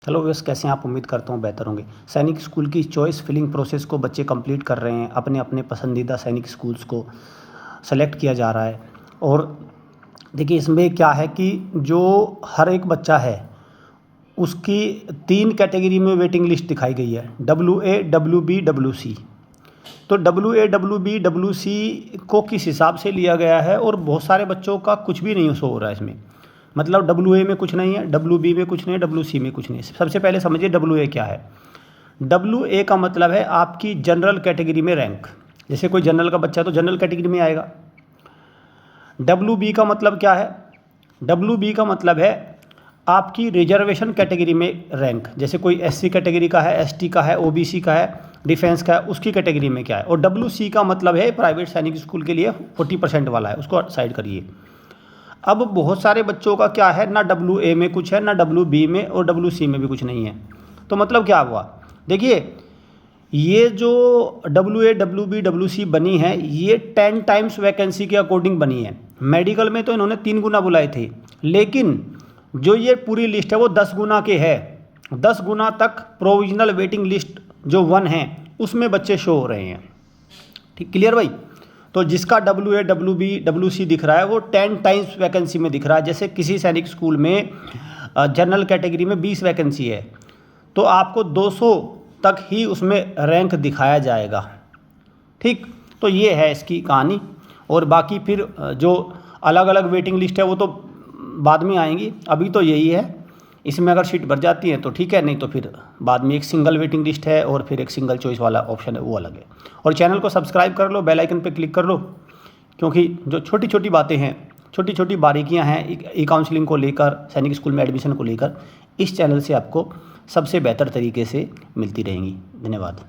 Hello viewers, कैसे हैं आप? उम्मीद करता हूँ बेहतर होंगे। सैनिक स्कूल की चॉइस फिलिंग प्रोसेस को बच्चे कंप्लीट कर रहे हैं। अपने अपने पसंदीदा सैनिक स्कूल्स को सेलेक्ट किया जा रहा है। और देखिए, इसमें क्या है कि जो हर एक बच्चा है उसकी 3 कैटेगरी में वेटिंग लिस्ट दिखाई गई है, WA, WB, WC। तो WA, WB, WC को किस हिसाब से लिया गया है, और बहुत सारे बच्चों का कुछ भी नहीं शो हो रहा है इसमें। मतलब WA में कुछ नहीं है, WB में कुछ नहीं है, WC में कुछ नहीं है। सबसे पहले समझिए WA क्या है। WA का मतलब है आपकी जनरल कैटेगरी में रैंक। जैसे कोई जनरल का बच्चा है तो जनरल कैटेगरी में आएगा। WB का मतलब क्या है? WB का मतलब है आपकी रिजर्वेशन कैटेगरी में रैंक। जैसे कोई SC कैटेगरी का है, ST का है, OBC का है, डिफेंस का है, उसकी कैटेगरी में क्या है। और WC का मतलब है प्राइवेट सैनिक स्कूल के लिए 40% वाला है, उसको साइड करिए। अब बहुत सारे बच्चों का क्या है, ना WA में कुछ है, ना WB में, और WC में भी कुछ नहीं है। तो मतलब क्या हुआ, देखिए ये जो WA, WB, WC बनी है, ये 10 टाइम्स वैकेंसी के अकॉर्डिंग बनी है। मेडिकल में तो इन्होंने 3 गुना बुलाए थे, लेकिन जो ये पूरी लिस्ट है वो 10 गुना के है। 10 गुना तक प्रोविजनल वेटिंग लिस्ट जो 1 है उसमें बच्चे शो हो रहे हैं। ठीक, क्लियर भाई? तो जिसका WA, WB, WC दिख रहा है वो 10 टाइम्स वैकेंसी में दिख रहा है। जैसे किसी सैनिक स्कूल में जनरल कैटेगरी में 20 वैकेंसी है तो आपको 200 तक ही उसमें रैंक दिखाया जाएगा। ठीक, तो ये है इसकी कहानी। और बाकी फिर जो अलग अलग वेटिंग लिस्ट है वो तो बाद में आएंगी, अभी तो यही है। इसमें अगर सीट भर जाती है तो ठीक है, नहीं तो फिर बाद में एक सिंगल वेटिंग लिस्ट है और फिर एक सिंगल चॉइस वाला ऑप्शन है, वो अलग है। और चैनल को सब्सक्राइब कर लो, बेल आइकन पे क्लिक कर लो, क्योंकि जो छोटी छोटी बातें हैं, छोटी छोटी बारीकियां हैं ई काउंसलिंग को लेकर, सैनिक स्कूल में एडमिशन को लेकर, इस चैनल से आपको सबसे बेहतर तरीके से मिलती रहेंगी। धन्यवाद।